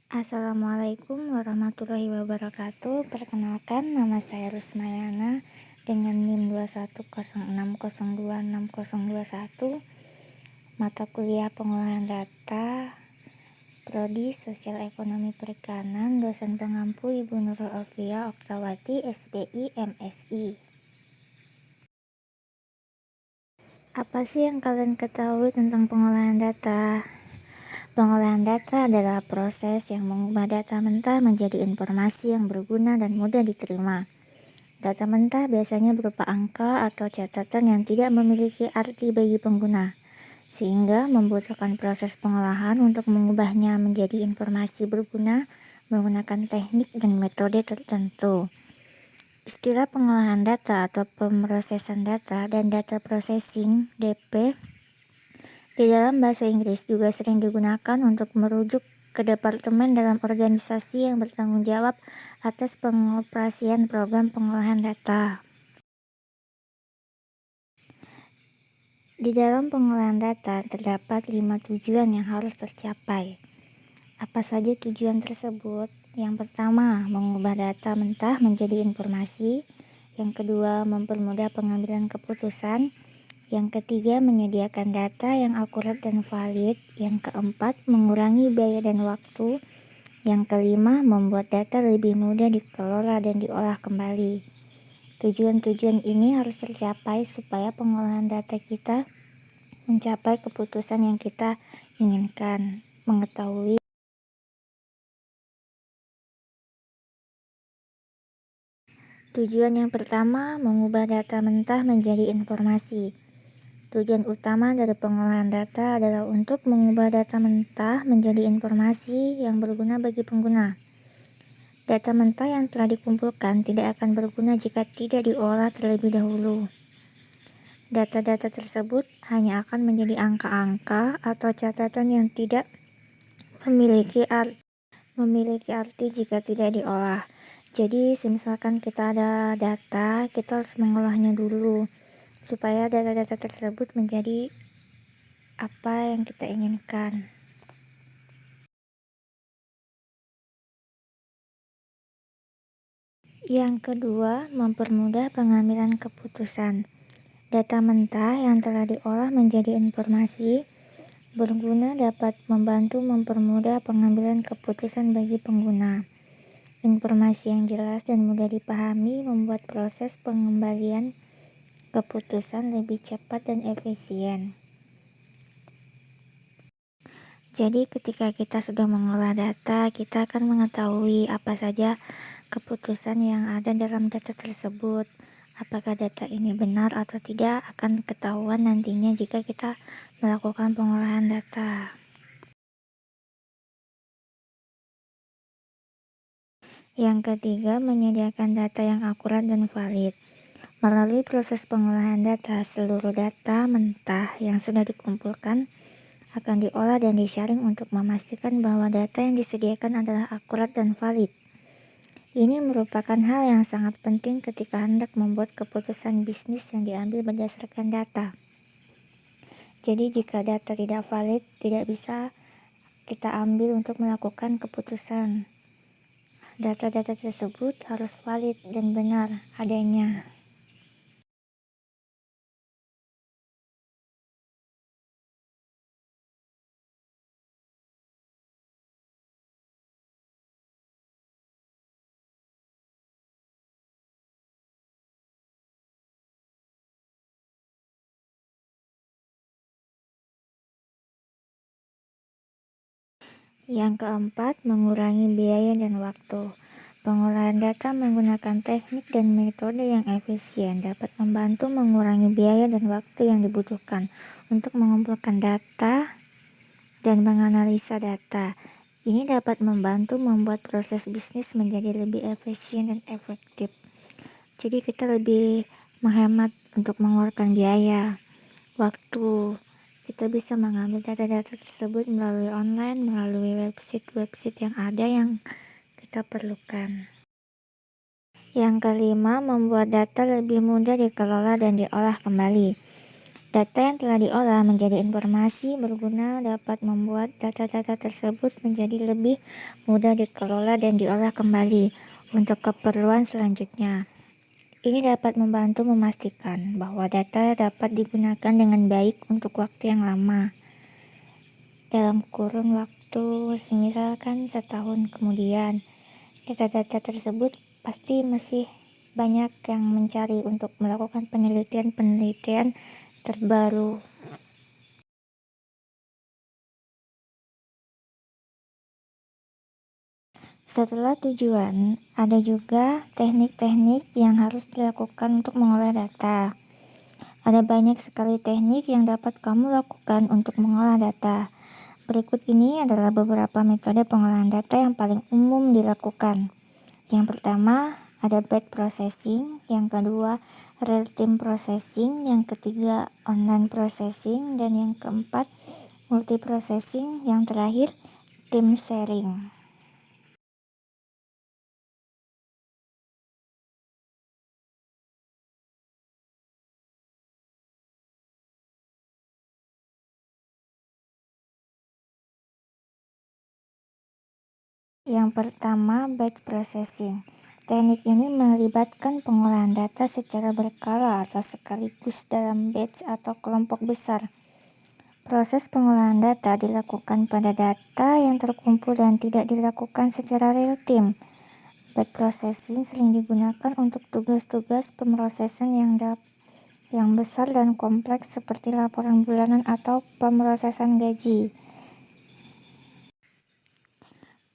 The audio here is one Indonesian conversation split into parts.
Assalamualaikum warahmatullahi wabarakatuh. Perkenalkan, nama saya Rusmayana dengan NIM 21060260021, mata kuliah pengolahan data, Prodi Sosial Ekonomi Perikanan, dosen pengampu Ibu Nurul Alfia Oktawati, SBI, MSI. Apa sih yang kalian ketahui tentang pengolahan data? Pengolahan data adalah proses yang mengubah data mentah menjadi informasi yang berguna dan mudah diterima. Data mentah biasanya berupa angka atau catatan yang tidak memiliki arti bagi pengguna, sehingga membutuhkan proses pengolahan untuk mengubahnya menjadi informasi berguna menggunakan teknik dan metode tertentu. Istilah pengolahan data atau pemrosesan data dan data processing (DP) di dalam bahasa Inggris juga sering digunakan untuk merujuk ke departemen dalam organisasi yang bertanggung jawab atas pengoperasian program pengolahan data. Di dalam pengolahan data terdapat 5 tujuan yang harus tercapai. Apa saja tujuan tersebut? Yang pertama, mengubah data mentah menjadi informasi. Yang kedua, mempermudah pengambilan keputusan. Yang ketiga, menyediakan data yang akurat dan valid. Yang keempat, mengurangi biaya dan waktu. Yang kelima, membuat data lebih mudah dikelola dan diolah kembali. Tujuan-tujuan ini harus tercapai supaya pengolahan data kita mencapai keputusan yang kita inginkan. Mengetahui tujuan yang pertama, mengubah data mentah menjadi informasi. Tujuan utama dari pengolahan data adalah untuk mengubah data mentah menjadi informasi yang berguna bagi pengguna. Data mentah yang telah dikumpulkan tidak akan berguna jika tidak diolah terlebih dahulu. Data-data tersebut hanya akan menjadi angka-angka atau catatan yang tidak memiliki arti jika tidak diolah. Jadi, misalkan kita ada data, kita harus mengolahnya dulu supaya data-data tersebut menjadi apa yang kita inginkan. Yang kedua, mempermudah pengambilan keputusan. Data mentah yang telah diolah menjadi informasi berguna dapat membantu mempermudah pengambilan keputusan bagi pengguna. Informasi yang jelas dan mudah dipahami membuat proses pengembalian keputusan lebih cepat dan efisien. Jadi ketika kita sudah mengolah data, kita akan mengetahui apa saja keputusan yang ada dalam data tersebut. Apakah data ini benar atau tidak akan ketahuan nantinya jika kita melakukan pengolahan data. Yang ketiga, menyediakan data yang akurat dan valid. Melalui proses pengolahan data, seluruh data mentah yang sudah dikumpulkan akan diolah dan disaring untuk memastikan bahwa data yang disediakan adalah akurat dan valid. Ini merupakan hal yang sangat penting ketika hendak membuat keputusan bisnis yang diambil berdasarkan data. Jadi jika data tidak valid, tidak bisa kita ambil untuk melakukan keputusan. Data-data tersebut harus valid dan benar adanya. Yang keempat, mengurangi biaya dan waktu. Pengolahan data menggunakan teknik dan metode yang efisien dapat membantu mengurangi biaya dan waktu yang dibutuhkan untuk mengumpulkan data dan menganalisa data. Ini dapat membantu membuat proses bisnis menjadi lebih efisien dan efektif. Jadi kita lebih menghemat untuk mengeluarkan biaya, waktu. Kita bisa mengambil data-data tersebut melalui online, melalui website yang ada yang kita perlukan. Yang kelima, membuat data lebih mudah dikelola dan diolah kembali. Data yang telah diolah menjadi informasi berguna dapat membuat data-data tersebut menjadi lebih mudah dikelola dan diolah kembali untuk keperluan selanjutnya. Ini dapat membantu memastikan bahwa data dapat digunakan dengan baik untuk waktu yang lama. Dalam kurun waktu misalkan setahun kemudian, data-data tersebut pasti masih banyak yang mencari untuk melakukan penelitian-penelitian terbaru. Setelah tujuan, ada juga teknik-teknik yang harus dilakukan untuk mengolah data. Ada banyak sekali teknik yang dapat kamu lakukan untuk mengolah data. Berikut ini adalah beberapa metode pengolahan data yang paling umum dilakukan. Yang pertama, ada batch processing, yang kedua, real-time processing, yang ketiga, online processing, dan yang keempat, multiprocessing, yang terakhir, team sharing. Yang pertama, batch processing. Teknik ini melibatkan pengolahan data secara berkala atau sekaligus dalam batch atau kelompok besar. Proses pengolahan data dilakukan pada data yang terkumpul dan tidak dilakukan secara real-time. Batch processing sering digunakan untuk tugas-tugas pemrosesan yang besar dan kompleks seperti laporan bulanan atau pemrosesan gaji.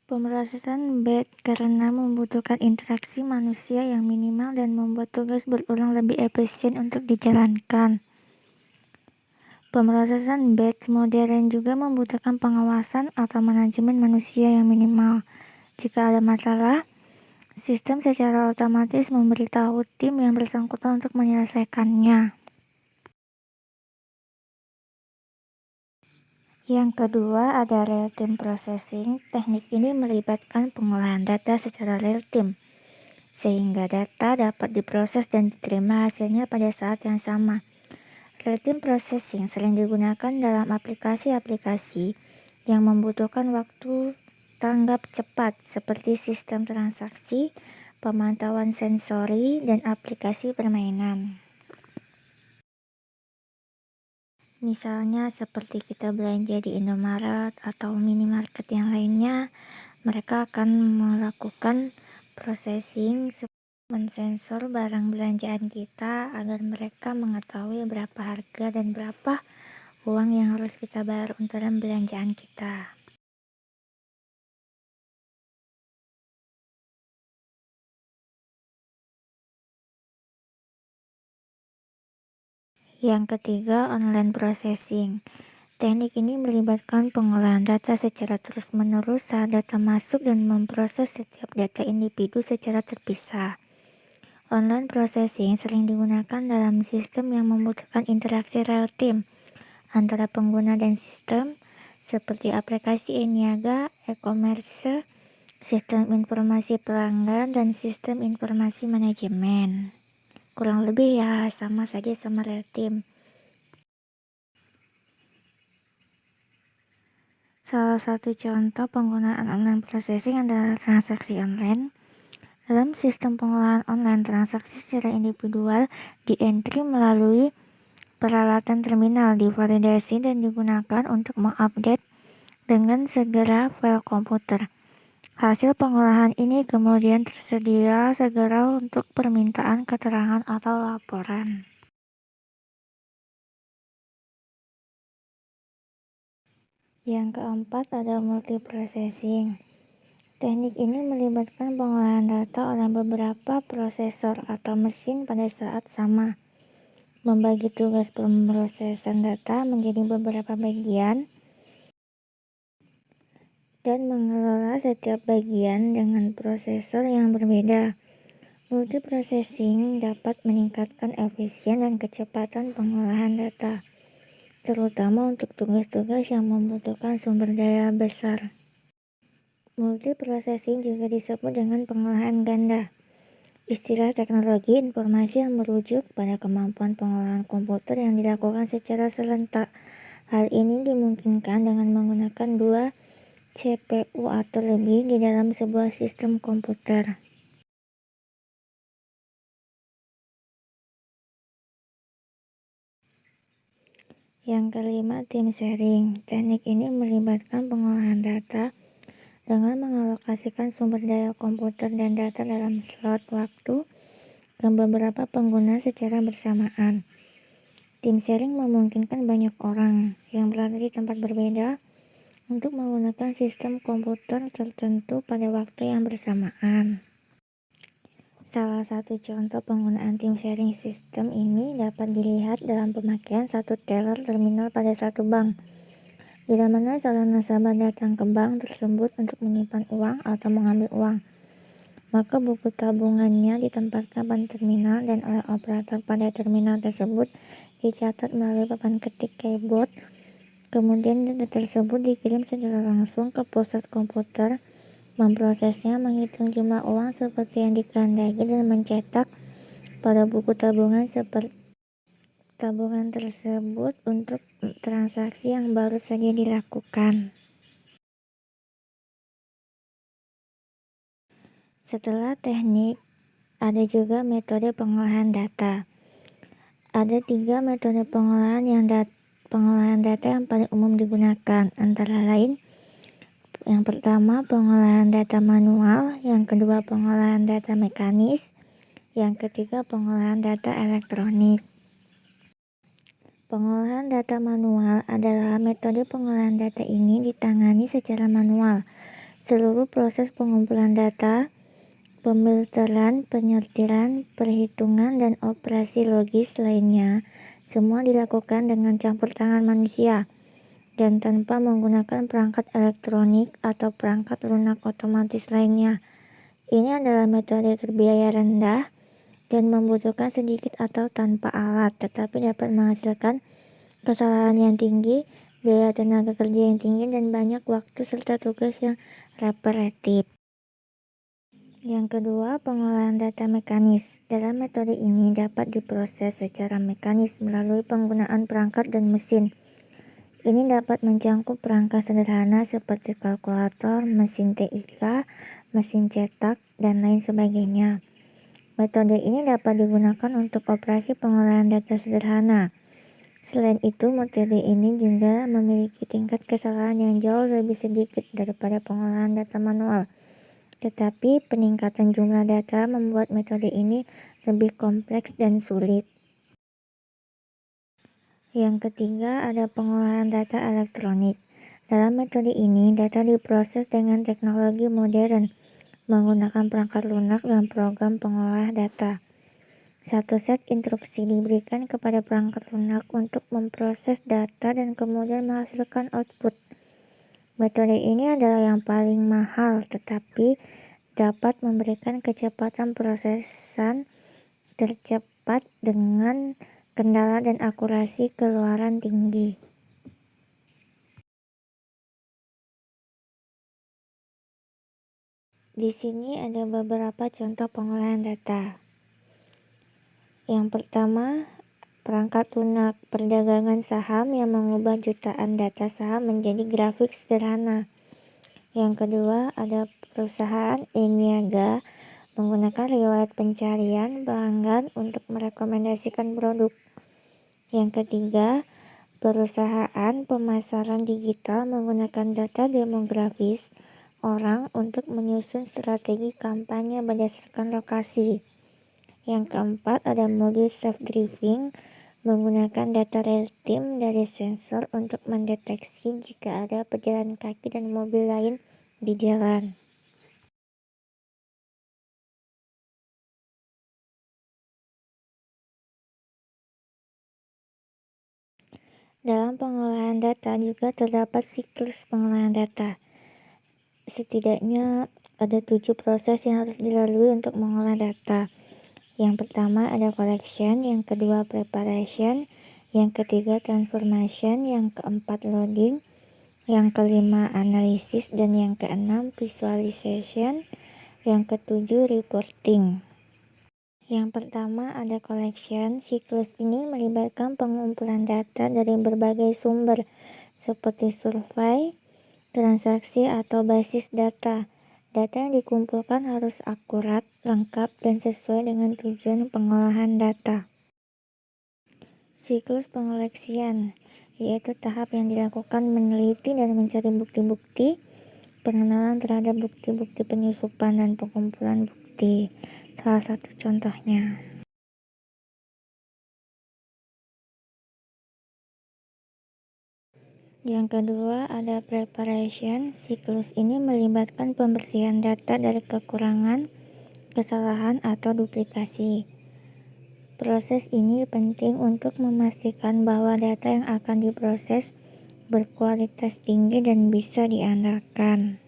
Pemrosesan batch karena membutuhkan interaksi manusia yang minimal dan membuat tugas berulang lebih efisien untuk dijalankan. Pemrosesan batch modern juga membutuhkan pengawasan atau manajemen manusia yang minimal. Jika ada masalah, sistem secara otomatis memberitahu tim yang bersangkutan untuk menyelesaikannya. Yang kedua, ada real-time processing. Teknik ini melibatkan pengolahan data secara real-time, sehingga data dapat diproses dan diterima hasilnya pada saat yang sama. Real-time processing sering digunakan dalam aplikasi-aplikasi yang membutuhkan waktu tanggap cepat seperti sistem transaksi, pemantauan sensori, dan aplikasi permainan. Misalnya seperti kita belanja di Indomaret atau minimarket yang lainnya, mereka akan melakukan processing mensensor barang belanjaan kita agar mereka mengetahui berapa harga dan berapa uang yang harus kita bayar untuk belanjaan kita. Yang ketiga, online processing. Teknik ini melibatkan pengolahan data secara terus-menerus saat data masuk dan memproses setiap data individu secara terpisah. Online processing sering digunakan dalam sistem yang membutuhkan interaksi real-time antara pengguna dan sistem, seperti aplikasi e-niaga, e-commerce, sistem informasi pelanggan, dan sistem informasi manajemen. Kurang lebih ya sama saja sama real-time. Salah satu contoh penggunaan online processing adalah transaksi online. Dalam sistem pengolahan online transaksi secara individual di-entry melalui peralatan terminal, divalidasi dan digunakan untuk mengupdate dengan segera file komputer. Hasil pengolahan ini kemudian tersedia segera untuk permintaan keterangan atau laporan. Yang keempat ada multiprocessing. Teknik ini melibatkan pengolahan data oleh beberapa prosesor atau mesin pada saat sama, membagi tugas pemrosesan data menjadi beberapa bagian, dan mengelola setiap bagian dengan prosesor yang berbeda. Multiprocessing dapat meningkatkan efisien dan kecepatan pengolahan data, terutama untuk tugas-tugas yang membutuhkan sumber daya besar. Multiprocessing juga disebut dengan pengolahan ganda. istilah teknologi informasi yang merujuk pada kemampuan pengolahan komputer yang dilakukan secara serentak. Hal ini dimungkinkan dengan menggunakan 2 CPU atau lebih di dalam sebuah sistem komputer. Yang kelima, tim sharing. Teknik ini melibatkan pengolahan data dengan mengalokasikan sumber daya komputer dan data dalam slot waktu ke beberapa pengguna secara bersamaan. Tim sharing memungkinkan banyak orang yang berada di tempat berbeda untuk menggunakan sistem komputer tertentu pada waktu yang bersamaan. Salah satu contoh penggunaan tim sharing sistem ini dapat dilihat dalam pemakaian satu teller terminal pada satu bank, bila mana seorang nasabah datang ke bank tersebut untuk menyimpan uang atau mengambil uang. Maka buku tabungannya ditempatkan pada terminal dan oleh operator pada terminal tersebut dicatat melalui papan ketik keyboard. Kemudian data tersebut dikirim secara langsung ke pusat komputer, memprosesnya, menghitung jumlah uang seperti yang dikehendaki dan mencetak pada buku tabungan tersebut untuk transaksi yang baru saja dilakukan. Setelah teknik, ada juga metode pengolahan data. Ada 3 metode pengolahan data yang paling umum digunakan, antara lain yang pertama pengolahan data manual, yang kedua pengolahan data mekanis, yang ketiga pengolahan data elektronik. Pengolahan data manual adalah metode pengolahan data ini ditangani secara manual. Seluruh proses pengumpulan data, pemilteran, penyortiran, perhitungan, dan operasi logis lainnya semua dilakukan dengan campur tangan manusia dan tanpa menggunakan perangkat elektronik atau perangkat lunak otomatis lainnya. Ini adalah metode terbiaya rendah dan membutuhkan sedikit atau tanpa alat, tetapi dapat menghasilkan kesalahan yang tinggi, biaya tenaga kerja yang tinggi, dan banyak waktu serta tugas yang repetitif. Yang kedua, pengolahan data mekanis. Dalam metode ini dapat diproses secara mekanis melalui penggunaan perangkat dan mesin. Ini dapat mencakup perangkat sederhana seperti kalkulator, mesin TIK, mesin cetak, dan lain sebagainya. Metode ini dapat digunakan untuk operasi pengolahan data sederhana. Selain itu, metode ini juga memiliki tingkat kesalahan yang jauh lebih sedikit daripada pengolahan data manual. Tetapi peningkatan jumlah data membuat metode ini lebih kompleks dan sulit. Yang ketiga, ada pengolahan data elektronik. Dalam metode ini, data diproses dengan teknologi modern, menggunakan perangkat lunak dan program pengolah data. Satu set instruksi diberikan kepada perangkat lunak untuk memproses data dan kemudian menghasilkan output. Metode ini adalah yang paling mahal, tetapi dapat memberikan kecepatan prosesan tercepat dengan kendala dan akurasi keluaran tinggi. Di sini ada beberapa contoh pengolahan data. Yang pertama, perangkat lunak perdagangan saham yang mengubah jutaan data saham menjadi grafik sederhana. Yang kedua, ada perusahaan e-niaga menggunakan riwayat pencarian pelanggan untuk merekomendasikan produk. Yang ketiga, perusahaan pemasaran digital menggunakan data demografis orang untuk menyusun strategi kampanye berdasarkan lokasi. Yang keempat, ada mobil self-driving menggunakan data real-time dari sensor untuk mendeteksi jika ada pejalan kaki dan mobil lain di jalan. Dalam pengolahan data juga terdapat siklus pengolahan data. Setidaknya ada 7 proses yang harus dilalui untuk mengolah data. Yang pertama ada collection, yang kedua preparation, yang ketiga transformation, yang keempat loading, yang kelima analisis, dan yang keenam visualization, yang ketujuh reporting. Yang pertama ada collection. Siklus ini melibatkan pengumpulan data dari berbagai sumber seperti survei, transaksi, atau basis data. Data yang dikumpulkan harus akurat, lengkap, dan sesuai dengan tujuan pengolahan data. Siklus pengoleksian, yaitu tahap yang dilakukan meneliti dan mencari bukti-bukti, pengenalan terhadap bukti-bukti, penyusupan, dan pengumpulan bukti. Salah satu contohnya. Yang kedua ada preparation. Siklus ini melibatkan pembersihan data dari kekurangan, kesalahan, atau duplikasi. Proses ini penting untuk memastikan bahwa data yang akan diproses berkualitas tinggi dan bisa diandalkan.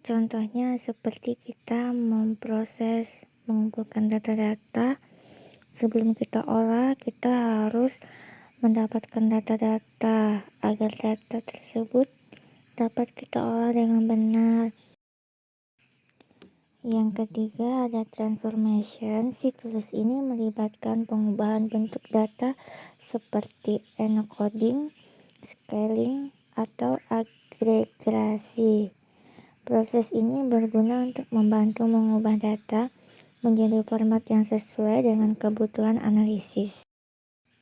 Contohnya seperti kita mengumpulkan data-data. Sebelum kita olah, kita harus mendapatkan data-data agar data tersebut dapat kita olah dengan benar. Yang ketiga ada transformation. Siklus ini melibatkan pengubahan bentuk data seperti encoding, scaling, atau agregasi. Proses ini berguna untuk membantu mengubah data menjadi format yang sesuai dengan kebutuhan analisis.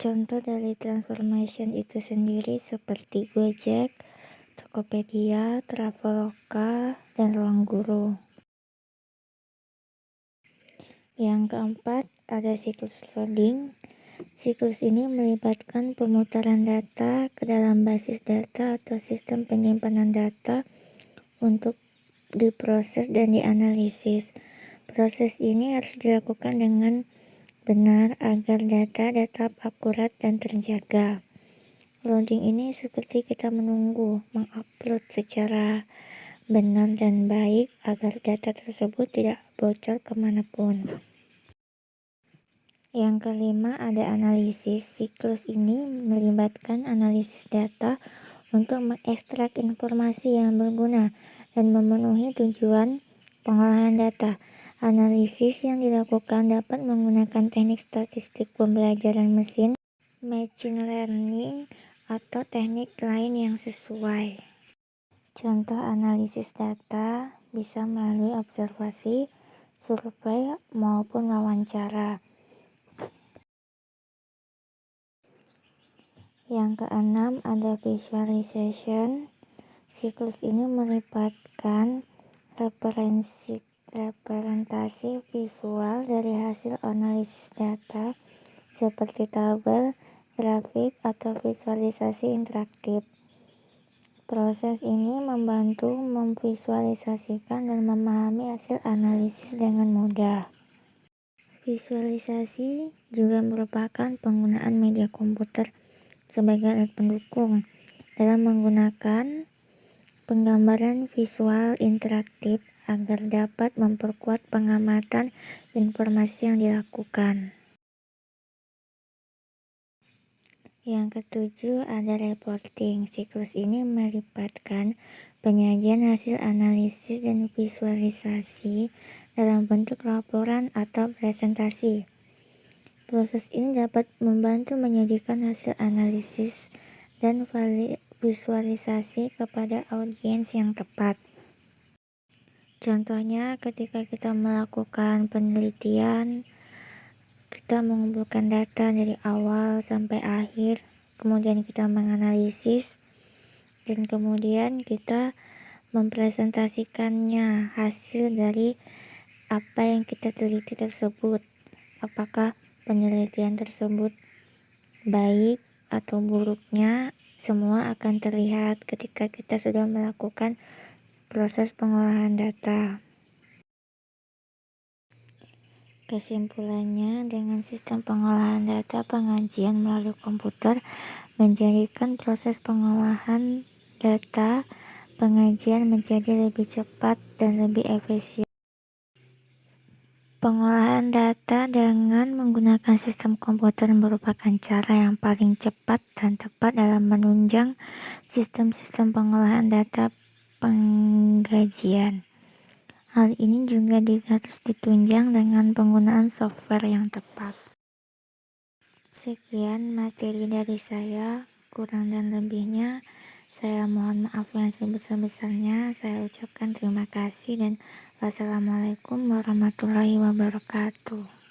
Contoh dari transformation itu sendiri seperti Gojek, Tokopedia, Traveloka, dan Ruang Guru. Yang keempat ada siklus loading. Siklus ini melibatkan pemutaran data ke dalam basis data atau sistem penyimpanan data untuk diproses dan dianalisis. Proses ini harus dilakukan dengan benar agar data tetap akurat dan terjaga. Loading ini seperti kita menunggu mengupload secara benar dan baik agar data tersebut tidak bocor kemanapun. Yang kelima ada analisis. Siklus ini melibatkan analisis data untuk mengekstrak informasi yang berguna dan memenuhi tujuan pengolahan data. Analisis yang dilakukan dapat menggunakan teknik statistik pembelajaran mesin, machine learning, atau teknik lain yang sesuai. Contoh analisis data bisa melalui observasi, survei, maupun wawancara. Yang keenam ada visualization. Siklus ini melibatkan representasi visual dari hasil analisis data seperti tabel, grafik, atau visualisasi interaktif. Proses ini membantu memvisualisasikan dan memahami hasil analisis dengan mudah. Visualisasi juga merupakan penggunaan media komputer sebagai alat pendukung dalam menggunakan penggambaran visual interaktif agar dapat memperkuat pengamatan informasi yang dilakukan. Yang ketujuh ada reporting. Siklus ini melibatkan penyajian hasil analisis dan visualisasi dalam bentuk laporan atau presentasi. Proses ini dapat membantu menyajikan hasil analisis dan visualisasi kepada audiens yang tepat. Contohnya ketika kita melakukan penelitian, kita mengumpulkan data dari awal sampai akhir, kemudian kita menganalisis, dan kemudian kita mempresentasikannya hasil dari apa yang kita teliti tersebut. Apakah penelitian tersebut baik atau buruknya, semua akan terlihat ketika kita sudah melakukan proses pengolahan data. Kesimpulannya, dengan sistem pengolahan data pengajian melalui komputer menjadikan proses pengolahan data pengajian menjadi lebih cepat dan lebih efisien. Pengolahan data dengan menggunakan sistem komputer merupakan cara yang paling cepat dan tepat dalam menunjang sistem-sistem pengolahan data pengajian. Hal ini juga harus ditunjang dengan penggunaan software yang tepat. Sekian materi dari saya, kurang dan lebihnya saya mohon maaf yang sebesar-besarnya. Saya ucapkan terima kasih dan wassalamualaikum warahmatullahi wabarakatuh.